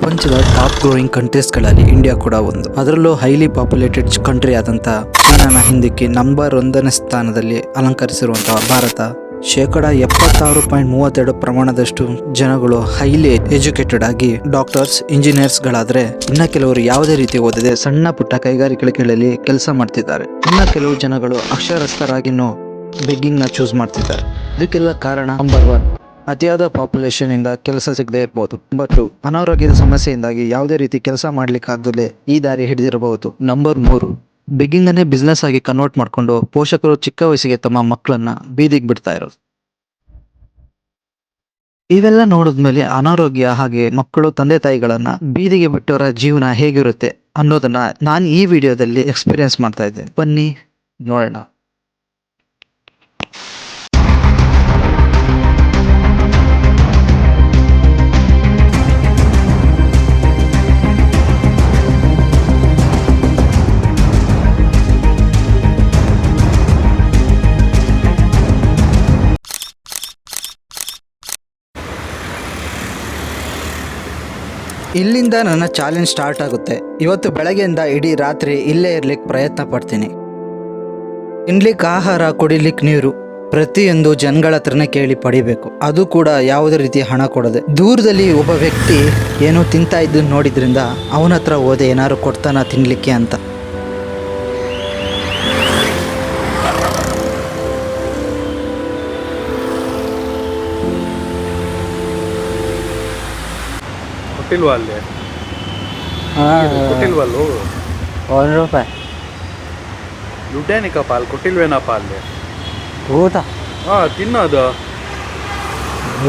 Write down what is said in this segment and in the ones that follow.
ಪ್ರಪಂಚದ top growing ಕಂಟ್ರೀಸ್ಗಳಲ್ಲಿ India ಕೂಡ ಒಂದು. ಅದರಲ್ಲೂ ಹೈಲಿ ಪಾಪ್ಯುಲೇಟೆಡ್ ಕಂಟ್ರಿ ಆದಂಥ ಚೀನಾನ ಹಿಂದಿಕ್ಕಿ ನಂಬರ್ 1ನೇ ಸ್ಥಾನದಲ್ಲಿ ಅಲಂಕರಿಸಿರುವಂತಹ ಭಾರತ 76.32% ಪ್ರಮಾಣದಷ್ಟು ಜನಗಳು ಹೈಲಿ ಎಜುಕೇಟೆಡ್ ಆಗಿ ಡಾಕ್ಟರ್ಸ್, ಇಂಜಿನಿಯರ್ಸ್ ಗಳಾದ್ರೆ, ಇನ್ನ ಕೆಲವರು ಯಾವುದೇ ರೀತಿ ಓದದೆ ಸಣ್ಣ ಪುಟ್ಟ ಕೈಗಾರಿಕೆಗಳಲ್ಲಿ ಕೆಲಸ ಮಾಡ್ತಿದ್ದಾರೆ. ಇನ್ನ ಕೆಲವು ಜನಗಳು ಅಕ್ಷರಸ್ಥರಾಗಿನೂ ಬೆಗ್ಗಿಂಗ್ ನ ಚೂಸ್ ಮಾಡ್ತಿದ್ದಾರೆ. ಇದಕ್ಕೆಲ್ಲ ಕಾರಣ ನಂಬರ್ 1, ಅತಿಯಾದ ಪಾಪ್ಯುಲೇಷನ್ ಇಂದ ಕೆಲಸ ಸಿಗದೆ ಇರಬಹುದು. ನಂಬರ್ 2, ಅನಾರೋಗ್ಯದ ಸಮಸ್ಯೆಯಿಂದಾಗಿ ಯಾವುದೇ ರೀತಿ ಕೆಲಸ ಮಾಡ್ಲಿಕ್ಕಾಗದಲೇ ಈ ದಾರಿ ಹಿಡಿದಿರಬಹುದು. ನಂಬರ್ 3, ಬೆಗ್ಗಿಂಗ್ ಅನ್ನೇ ಬಿಸ್ನೆಸ್ ಆಗಿ ಕನ್ವರ್ಟ್ ಮಾಡ್ಕೊಂಡು ಪೋಷಕರು ಚಿಕ್ಕ ವಯಸ್ಸಿಗೆ ತಮ್ಮ ಮಕ್ಕಳನ್ನ ಬೀದಿಗೆ ಬಿಡ್ತಾ ಇರೋದು. ಇವೆಲ್ಲ ನೋಡಿದ್ಮೇಲೆ ಅನಾರೋಗ್ಯ ಹಾಗೆ ಮಕ್ಕಳು ತಂದೆ ತಾಯಿಗಳನ್ನ ಬೀದಿಗೆ ಬಿಟ್ಟವರ ಜೀವನ ಹೇಗಿರುತ್ತೆ ಅನ್ನೋದನ್ನ ನಾನು ಈ ವಿಡಿಯೋದಲ್ಲಿ ಎಕ್ಸ್ಪೀರಿಯನ್ಸ್ ಮಾಡ್ತಾ ಇದ್ದೇನೆ. ಬನ್ನಿ ನೋಡೋಣ. ಇಲ್ಲಿಂದ ನನ್ನ ಚಾಲೆಂಜ್ ಸ್ಟಾರ್ಟ್ ಆಗುತ್ತೆ. ಇವತ್ತು ಬೆಳಗ್ಗೆಯಿಂದ ಇಡೀ ರಾತ್ರಿ ಇಲ್ಲೇ ಇರ್ಲಿಕ್ಕೆ ಪ್ರಯತ್ನ ಪಡ್ತೀನಿ. ತಿನ್ಲಿಕ್ಕೆ ಆಹಾರ, ಕುಡಿಲಿಕ್ಕೆ ನೀರು ಪ್ರತಿಯೊಂದು ಜನಗಳ ಹತ್ರನೇ ಕೇಳಿ ಪಡಿಬೇಕು. ಅದು ಕೂಡ ಯಾವುದೇ ರೀತಿ ಹಣ ಕೊಡದೆ. ದೂರದಲ್ಲಿ ಒಬ್ಬ ವ್ಯಕ್ತಿ ಏನೋ ತಿಂತಾ ಇದ್ದನ್ನು ನೋಡಿದ್ರಿಂದ ಅವನ ಹತ್ರ ಹೋದೆ ಏನಾದ್ರು ಕೊಡ್ತಾನ ತಿನ್ಲಿಕ್ಕೆ ಅಂತ. ಕೊಟ್ಟಿಲ್ವಾ ಅಲ್ಲಿ? ಕೊಟ್ಟಿಲ್ವಲ್ಲೂ? 1 ರೂಪಾಯಿ ದುಡ್ಡೇನಿಕಪ್ಪ ಅಲ್ಲಿ ಕೊಟ್ಟಿಲ್ವೇನಪ್ಪ ಅಲ್ಲಿ? ಊಟ ತಿನ್ನೋ ಅದು.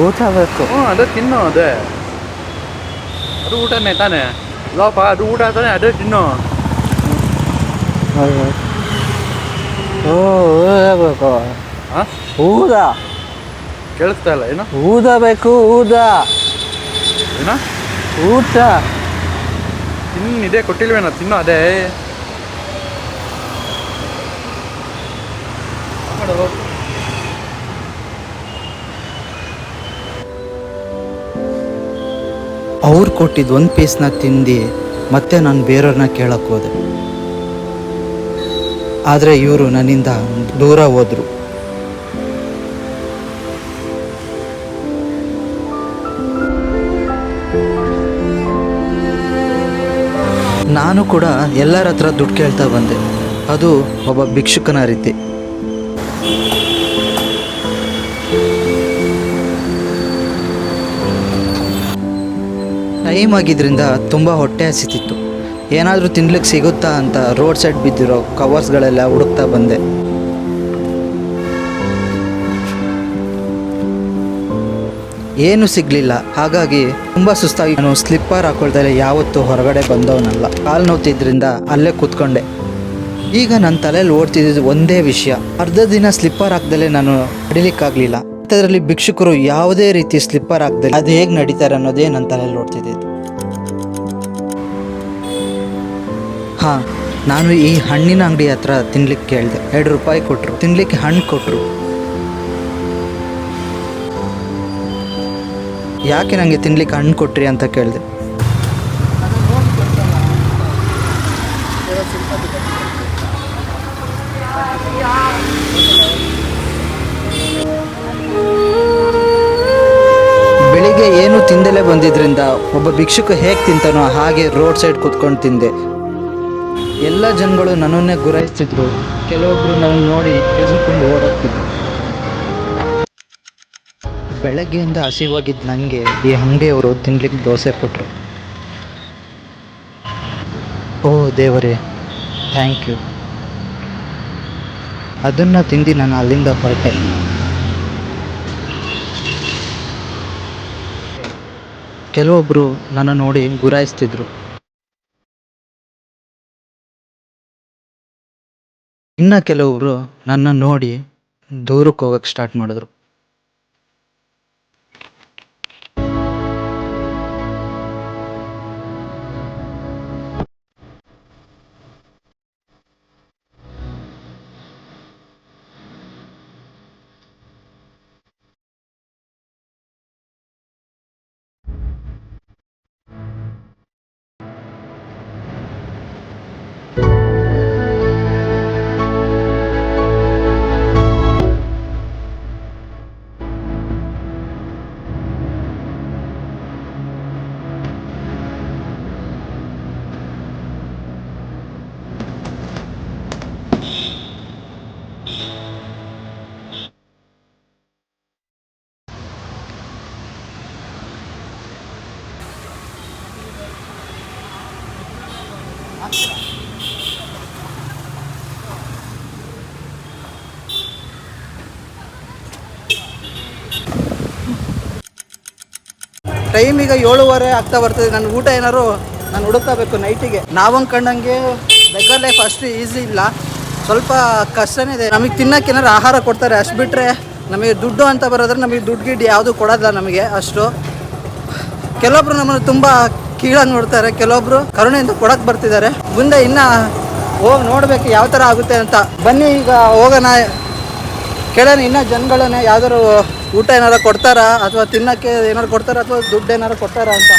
ಊಟ ಬೇಕು. ಅದೇ ತಿನ್ನೋ, ಅದೇ ಅದು ಊಟನೇ ತಾನೆ. ಇಲ್ಲಪ್ಪ ಅದು ಊಟ ತಾನೆ, ಅದೇ ತಿನ್ನೋ. ಬೇಕು ಊದ ಕೇಳಿಸ್ತಾ ಇಲ್ಲ ಏನು? ಊದ ಬೇಕು. ಊದ ಏನ? ಊಟ ತಿನ್ನಿದೆ, ಕೊಟ್ಟಿಲ್ವೇನ? ತಿನ್ನೋ ಅದೇ. ಅವ್ರು ಕೊಟ್ಟಿದ್ದು ಒಂದು ಪೀಸ್ನ ತಿಂದು ಮತ್ತೆ ನಾನು ಬೇರೆಯವ್ರನ್ನ ಕೇಳಕ್ಕೆ ಹೋದೆ. ಆದರೆ ಇವರು ನನ್ನಿಂದ ದೂರ ಹೋದರು. ನಾನು ಕೂಡ ಎಲ್ಲರ ಹತ್ರ ದುಡ್ಡು ಕೇಳ್ತಾ ಬಂದೆ. ಅದು ಒಬ್ಬ ಭಿಕ್ಷುಕನ ರೀತಿ. ಟೈಮ್ ಆಗಿದ್ರಿಂದ ತುಂಬ ಹೊಟ್ಟೆ ಹಸಿತಿತ್ತು. ಏನಾದರೂ ತಿನ್ಲಿಕ್ಕೆ ಸಿಗುತ್ತಾ ಅಂತ ರೋಡ್ ಸೈಡ್ ಬಿದ್ದಿರೋ ಕವರ್ಸ್ಗಳೆಲ್ಲ ಹುಡುಕ್ತಾ ಬಂದೆ. ಏನು ಸಿಗಲಿಲ್ಲ. ಹಾಗಾಗಿ ತುಂಬ ಸುಸ್ತಾಗಿ ನಾನು ಸ್ಲಿಪ್ಪರ್ ಹಾಕೊಳ್ತಾರೆ ಯಾವತ್ತೂ ಹೊರಗಡೆ ಬಂದವನಲ್ಲ. ಕಾಲು ನೋವ್ತಿದ್ರಿಂದ ಅಲ್ಲೇ ಕೂತ್ಕೊಂಡೆ. ಈಗ ನನ್ನ ತಲೆಯಲ್ಲಿ ಓಡ್ತಿದ್ದು ಒಂದೇ ವಿಷಯ, ಅರ್ಧ ದಿನ ಸ್ಲಿಪ್ಪರ್ ಹಾಕ್ದಲೇ ನಾನು ನಡಿಲಿಕ್ಕಾಗಲಿಲ್ಲ. ಅದರಲ್ಲಿ ಭಿಕ್ಷುಕರು ಯಾವುದೇ ರೀತಿ ಸ್ಲಿಪ್ಪರ್ ಹಾಕ್ದಲೆ ಅದು ಹೇಗೆ ನಡೀತಾರೆ ಅನ್ನೋದೇ ನನ್ನ ತಲೆಯಲ್ಲಿ ಓಡ್ತಿದ್ದಿದ್ದು. ಹಾಂ, ನಾನು ಈ ಹಣ್ಣಿನ ಅಂಗಡಿ ಹತ್ರ ತಿನ್ಲಿಕ್ಕೆ ಕೇಳಿದೆ. 2 ರೂಪಾಯಿ ಕೊಟ್ಟರು. ತಿನ್ಲಿಕ್ಕೆ ಹಣ್ಣು ಕೊಟ್ಟರು. ಯಾಕೆ ನನಗೆ ತಿನ್ಲಿಕ್ಕೆ ಹಣ್ಣು ಕೊಟ್ರಿ ಅಂತ ಕೇಳಿದೆ. ಬೆಳಿಗ್ಗೆ ಏನು ತಿಂದಲೇ ಬಂದಿದ್ರಿಂದ ಒಬ್ಬ ಭಿಕ್ಷುಕ ಹೇಗೆ ತಿಂತಾನೋ ಹಾಗೆ ರೋಡ್ ಸೈಡ್ ಕೂತ್ಕೊಂಡು ತಿಂದೆ. ಎಲ್ಲ ಜನಗಳು ನನ್ನನ್ನೇ ಗುರಾಯಿಸ್ತಿದ್ರು. ಕೆಲವೊಬ್ರು ನನ್ನ ನೋಡಿ ಹೆದರ್ಕೊಂಡು ಓಡೋಗ್ತಿದ್ರು. ಬೆಳಗ್ಗೆಯಿಂದ ಹಸಿವಾಗಿದ್ದು ನನಗೆ ಈ ಅಂಗಡಿಯವರು ತಿನ್ಲಿಕ್ಕೆ ದೋಸೆ ಕೊಟ್ಟರು. ಓ ದೇವರೇ, ಥ್ಯಾಂಕ್ ಯು. ಅದನ್ನು ತಿಂದು ನಾನು ಅಲ್ಲಿಂದ ಹೊರಟೆ. ಕೆಲವೊಬ್ಬರು ನನ್ನ ನೋಡಿ ಗುರಾಯಿಸ್ತಿದ್ರು. ಇನ್ನು ಕೆಲವೊಬ್ಬರು ನನ್ನ ನೋಡಿ ದೂರಕ್ಕೆ ಹೋಗೋಕ್ಕೆ ಸ್ಟಾರ್ಟ್ ಮಾಡಿದ್ರು. ಟೈಮ್ ಈಗ 7:30 ಆಗ್ತಾ ಬರ್ತದೆ. ನನ್ನ ಊಟ ಏನಾದ್ರು ನಾನು ಹುಡುಕಬೇಕು ನೈಟಿಗೆ. ನಾವು ಅಂದ್ಕೊಂಡಂಗೆ ಬೆಗ್ಗರ್ ಲೈಫ್ ಅಷ್ಟು ಈಸಿ ಇಲ್ಲ, ಸ್ವಲ್ಪ ಕಷ್ಟನೇ ಇದೆ. ನಮಗೆ ತಿನ್ನೋಕೆ ಏನಾದ್ರು ಆಹಾರ ಕೊಡ್ತಾರೆ, ಅಷ್ಟು ಬಿಟ್ಟರೆ ನಮಗೆ ದುಡ್ಡು ಅಂತ ಬರೋದ್ರೆ ನಮಗೆ ದುಡ್ಡು ಗಿಡ್ಡು ಯಾವುದೂ ಕೊಡೋಲ್ಲ ನಮಗೆ ಅಷ್ಟು. ಕೆಲವೊಬ್ರು ನಮ್ಮನ್ನು ತುಂಬ ಕೀಳಾಗಿ ನೋಡ್ತಾರೆ, ಕೆಲವೊಬ್ರು ಕರುಣೆಯಿಂದ ಕೊಡಕ್ಕೆ ಬರ್ತಿದ್ದಾರೆ. ಮುಂದೆ ಇನ್ನು ಹೋಗಿ ನೋಡಬೇಕು ಯಾವ ಥರ ಆಗುತ್ತೆ ಅಂತ. ಬನ್ನಿ ಈಗ ಹೋಗೋಣ, ಕೇಳೋಣ ಇನ್ನೂ ಜನಗಳನ್ನೇ ಯಾವ್ದಾದ್ರು ಊಟ ಏನಾರು ಕೊಡ್ತಾರಾ ಅಥವಾ ತಿನ್ನೋಕ್ಕೆ ಏನಾರು ಕೊಡ್ತಾರಾ ಅಥವಾ ದುಡ್ಡು ಏನಾರು ಕೊಡ್ತಾರಾ ಅಂತ.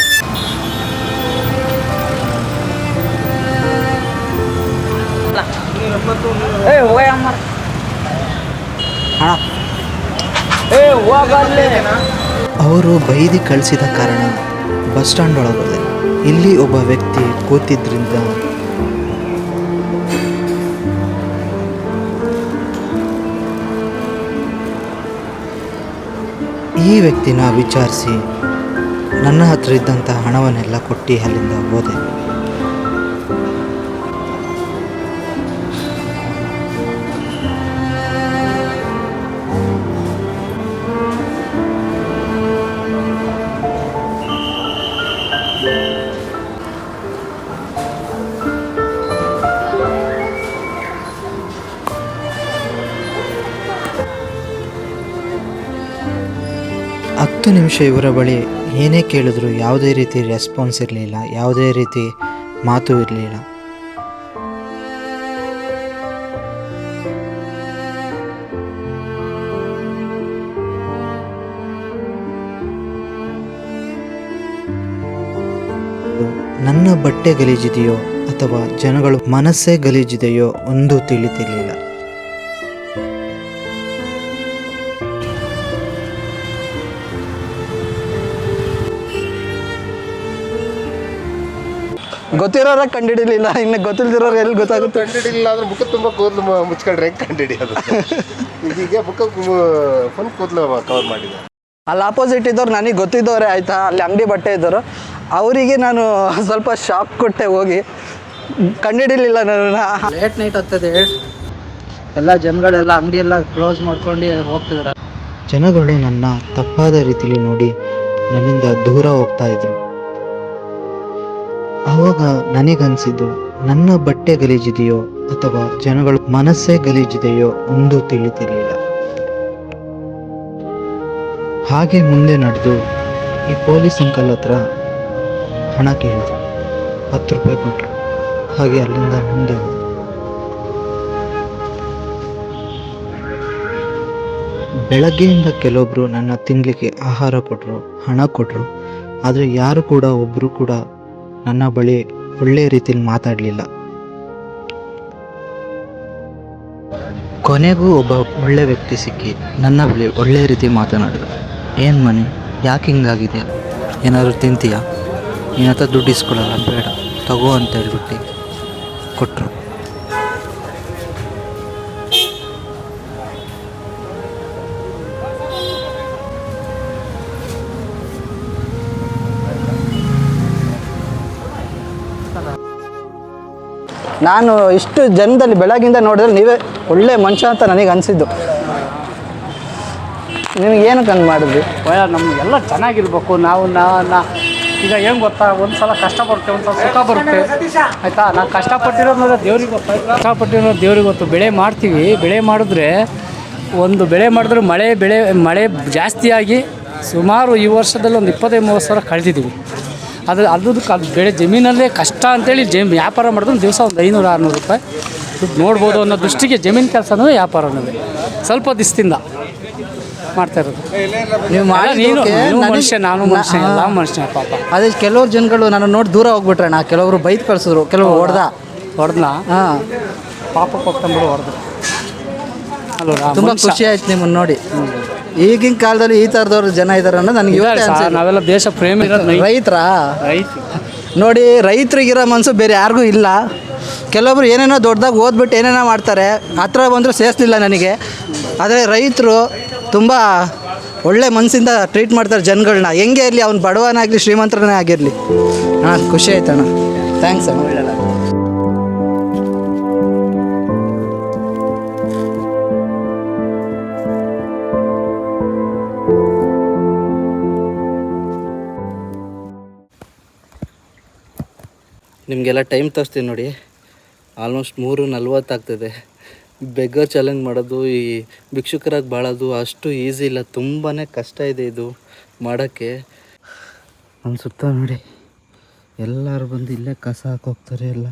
ಅವರು ಬೈದಿ ಕಳಿಸಿದ ಕಾರಣ ಬಸ್ ಸ್ಟ್ಯಾಂಡ್ ಒಳಗೋದೆ. ಇಲ್ಲಿ ಒಬ್ಬ ವ್ಯಕ್ತಿ ಕೂತಿದ್ರಿಂದ ಈ ವ್ಯಕ್ತಿನ ವಿಚಾರಿಸಿ ನನ್ನ ಹತ್ರ ಇದ್ದಂಥ ಹಣವನ್ನೆಲ್ಲ ಕೊಟ್ಟು ಅಲ್ಲಿಂದ ಹೋದೆ. ಹತ್ತು ನಿಮಿಷ ಇವರ ಬಳಿ ಏನೇ ಕೇಳಿದ್ರು ಯಾವುದೇ ರೀತಿ ರೆಸ್ಪಾನ್ಸ್ ಇರಲಿಲ್ಲ, ಯಾವುದೇ ರೀತಿ ಮಾತು ಇರಲಿಲ್ಲ. ನನ್ನ ಬಟ್ಟೆ ಗಲೀಜಿದೆಯೋ ಅಥವಾ ಜನಗಳು ಮನಸ್ಸೇ ಗಲೀಜಿದೆಯೋ ಒಂದೂ ತಿಳಿತಿರಲಿಲ್ಲ. ಗೊತ್ತಿರೋರ ಕಂಡಿಡಿಲಿಲ್ಲ, ಇನ್ನು ಗೊತ್ತಿಲ್ದಿರೋರು ಎಲ್ಲಿ ಗೊತ್ತಾಗುತ್ತೆ? ಕಂಡಿಡಿಲಿಲ್ಲ ಅಂದ್ರೆ ಬುಕ್ಕ ತುಂಬ ಕೂದಲು ಮುಚ್ಕೊಂಡ್ರೆ ಹೆಂಗೆ ಕಂಡಿಡಿಯೋದು? ಇದೀಗ ಬುಕ್ಕ ಫುಲ್ ಕೂದಲು ಕವರ್ ಮಾಡಿದೆ. ಅಲ್ಲಿ ಆಪೋಸಿಟ್ ಇದ್ದವ್ರು ನನಗೆ ಗೊತ್ತಿದ್ದವ್ರೆ ಆಯಿತಾ, ಅಲ್ಲಿ ಅಂಗಡಿ ಬಟ್ಟೆ ಇದ್ದವರು, ಅವರಿಗೆ ನಾನು ಸ್ವಲ್ಪ ಶಾಕ್ ಕೊಟ್ಟೆ, ಹೋಗಿ ಕಂಡಿಡಿಲಿಲ್ಲ ನಾನು. ಲೇಟ್ ನೈಟ್ ಆಗ್ತದೆ, ಎಲ್ಲ ಜನಗಳೆಲ್ಲ ಅಂಗಡಿ ಎಲ್ಲ ಕ್ಲೋಸ್ ಮಾಡ್ಕೊಂಡು ಹೋಗ್ತಿದ್ದಾರೆ. ಜನಗಳು ನನ್ನ ತಪ್ಪಾದ ರೀತಿಯಲ್ಲಿ ನೋಡಿ ನನ್ನಿಂದ ದೂರ ಹೋಗ್ತಾ ಇದ್ರು. ಆವಾಗ ನನಗನ್ಸಿದ್ದು ನನ್ನ ಬಟ್ಟೆ ಗಲೀಜಿದೆಯೋ ಅಥವಾ ಜನಗಳು ಮನಸ್ಸೇ ಗಲೀಜಿದೆಯೋ ಒಂದೂ ತಿಳಿತಿರಲಿಲ್ಲ. ಹಾಗೆ ಮುಂದೆ ನಡೆದು ಈ ಪೊಲೀಸ್ ಅಂಕಲ್ ಹತ್ರ ಹಣ ಕೇಳಿದೆ. 10 ರೂಪಾಯಿ ಕೊಟ್ಟರು. ಹಾಗೆ ಅಲ್ಲಿಂದ ಮುಂದೆ ಹೋದೆ. ಬೆಳಗ್ಗೆಯಿಂದ ಕೆಲವೊಬ್ಬರು ನನ್ನ ತಿನ್ನಲಿಕ್ಕೆ ಆಹಾರ ಕೊಟ್ಟರು, ಹಣ ಕೊಟ್ಟರು. ಆದರೆ ಯಾರು ಕೂಡ ಒಬ್ಬರು ಕೂಡ ನನ್ನ ಬಳಿ ಒಳ್ಳೆಯ ರೀತಿಯಲ್ಲಿ ಮಾತಾಡಲಿಲ್ಲ. ಕೊನೆಗೂ ಒಬ್ಬ ಒಳ್ಳೆ ವ್ಯಕ್ತಿ ಸಿಕ್ಕಿ ನನ್ನ ಬಳಿ ಒಳ್ಳೆಯ ರೀತಿ ಮಾತನಾಡಿದ. ಏನು ಮನೆ, ಯಾಕೆ ಹಿಂಗಾಗಿದೆಯಾ, ಏನಾದರೂ ತಿಂತೀಯಾ, ನಿನ್ನ ಹತ್ರ ದುಡ್ಡು ಇಸ್ಕೊಳ್ಳಲ್ಲ, ಬೇಡ ತಗೋ ಅಂತ ಹೇಳ್ಬಿಟ್ಟು ಕೊಟ್ಟರು. ನಾನು ಇಷ್ಟು ಜನದಲ್ಲಿ ಬೆಳಗಿಂದ ನೋಡಿದ್ರೆ ನೀವೇ ಒಳ್ಳೆ ಮನುಷ್ಯ ಅಂತ ನನಗೆ ಅನಿಸಿದ್ದು. ನಿಮಗೇನಕ್ಕೆ ಹಂಗೆ ಮಾಡಿದ್ವಿ? ನಮಗೆಲ್ಲ ಚೆನ್ನಾಗಿರ್ಬೇಕು. ನಾವು ಈಗ ಏನು ಗೊತ್ತಾ, ಒಂದು ಸಲ ಕಷ್ಟಪಡ್ತೇವೆ, ಒಂದು ಸಲ ಸುಖ ಬರುತ್ತೆ ಆಯಿತಾ. ನಾವು ಕಷ್ಟಪಟ್ಟಿರೋದು ದೇವ್ರಿಗೆ ಗೊತ್ತು, ಕಷ್ಟಪಟ್ಟಿರೋದು ದೇವ್ರಿಗೆ ಗೊತ್ತು. ಬೆಳೆ ಮಾಡ್ತೀವಿ, ಬೆಳೆ ಮಾಡಿದ್ರೆ ಒಂದು ಬೆಳೆ ಮಾಡಿದ್ರೆ ಮಳೆ ಜಾಸ್ತಿಯಾಗಿ ಸುಮಾರು ಈ ವರ್ಷದಲ್ಲಿ ಒಂದು 25-30 ಸಾವಿರ ಕಳೆದಿದ್ದೀವಿ. ಅದು ಬೆಳೆ ಜಮೀನಲ್ಲೇ ಕಷ್ಟ ಅಂತೇಳಿ ವ್ಯಾಪಾರ ಮಾಡಿದ್ರೆ ದಿವಸ ಒಂದು 500-600 ರೂಪಾಯಿ ದುಡ್ಡು ನೋಡ್ಬೋದು ಅನ್ನೋ ದೃಷ್ಟಿಗೆ ಜಮೀನು ಕೆಲಸನೂ ವ್ಯಾಪಾರ ಅನ್ನೋದು ಸ್ವಲ್ಪ ದಿವಸದಿಂದ ಮಾಡ್ತಾ ಇರೋದು. ನೀವು ಮನುಷ್ಯ, ನಾನು ಮನುಷ್ಯ, ಎಲ್ಲ ಮನುಷ್ಯ ಪಾಪ. ಅದೇ ಕೆಲವ್ರು ಜನಗಳು ನಾನು ನೋಡಿ ದೂರ ಹೋಗ್ಬಿಟ್ರಣ್ಣ. ಕೆಲವರು ಬೈದು ಕಳಿಸಿದ್ರು, ಕೆಲವರು ಹೊಡೆದ್ನ. ಹಾಂ, ಪಾಪ ಹೋಗ್ತಂಬಿಡು ಹೊಡೆದ್ರು. ಅಲ್ವ, ತುಂಬ ಖುಷಿ ಆಯ್ತು ನಿಮ್ಮನ್ನು ನೋಡಿ. ಈಗಿನ ಕಾಲದಲ್ಲಿ ಈ ಥರದವ್ರು ಜನ ಇದ್ದಾರೆ ಅನ್ನೋದು ನನಗೆ ನಾವೆಲ್ಲ ದೇಶ ಪ್ರೇಮಿ ರೈತ ನೋಡಿ. ರೈತರಿಗಿರೋ ಮನಸ್ಸು ಬೇರೆ ಯಾರಿಗೂ ಇಲ್ಲ. ಕೆಲವೊಬ್ರು ಏನೇನೋ ದೊಡ್ಡದಾಗಿ ಓದ್ಬಿಟ್ಟು ಏನೇನೋ ಮಾಡ್ತಾರೆ, ಹತ್ರ ಬಂದರೂ ಸೇರಿಸಲಿಲ್ಲ ನನಗೆ. ಆದರೆ ರೈತರು ತುಂಬ ಒಳ್ಳೆ ಮನಸ್ಸಿಂದ ಟ್ರೀಟ್ ಮಾಡ್ತಾರೆ ಜನಗಳನ್ನ. ಹೆಂಗೆ ಇರಲಿ, ಅವ್ನು ಬಡವನಾಗಲಿ ಶ್ರೀಮಂತರನೇ ಆಗಿರಲಿ. ಹಾಂ, ಖುಷಿ ಆಯ್ತಣ್ಣ. ಥ್ಯಾಂಕ್ಸ್ ಅಣ್ಣ. ನಿಮಗೆಲ್ಲ ಟೈಮ್ ತೋರಿಸ್ತೀನಿ ನೋಡಿ. ಆಲ್ಮೋಸ್ಟ್ 3:40 ಆಗ್ತದೆ. ಬೆಗ್ಗರ್ ಚಾಲೆಂಜ್ ಮಾಡೋದು, ಈ ಭಿಕ್ಷುಕರಾಗಿ ಬಾಳೋದು ಅಷ್ಟು ಈಸಿ ಇಲ್ಲ, ತುಂಬಾ ಕಷ್ಟ ಇದೆ ಇದು ಮಾಡೋಕ್ಕೆ. ಅನಿಸುತ್ತಾ ನೋಡಿ, ಎಲ್ಲರೂ ಬಂದು ಇಲ್ಲೇ ಕಸ ಹಾಕೋಗ್ತಾರೆ ಎಲ್ಲ.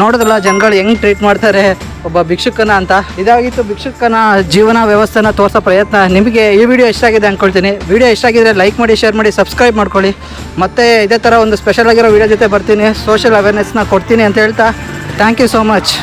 ನೋಡಿದ್ರಲ್ಲ ಜನಗಳು ಹೆಂಗೆ ಟ್ರೀಟ್ ಮಾಡ್ತಾರೆ ಒಬ್ಬ ಭಿಕ್ಷುಕನ ಅಂತ. ಇದಾಗಿತ್ತು ಭಿಕ್ಷುಕನ ಜೀವನ ವ್ಯವಸ್ಥೆನ ತೋರಿಸೋ ಪ್ರಯತ್ನ. ನಿಮಗೆ ಈ ವಿಡಿಯೋ ಇಷ್ಟ ಆಗಿದೆ ಅಂದ್ಕೊಳ್ತೀನಿ. ವಿಡಿಯೋ ಇಷ್ಟ ಆಗಿದ್ರೆ ಲೈಕ್ ಮಾಡಿ, ಶೇರ್ ಮಾಡಿ, ಸಬ್ಸ್ಕ್ರೈಬ್ ಮಾಡ್ಕೊಳ್ಳಿ. ಮತ್ತು ಇದೇ ಥರ ಒಂದು ಸ್ಪೆಷಲ್ ಆಗಿರೋ ವಿಡಿಯೋ ಜೊತೆ ಬರ್ತೀನಿ, ಸೋಷಿಯಲ್ ಅವೇರ್ನೆಸ್ನ ಕೊಡ್ತೀನಿ ಅಂತ ಹೇಳ್ತಾ ಥ್ಯಾಂಕ್ ಯು ಸೋ ಮಚ್.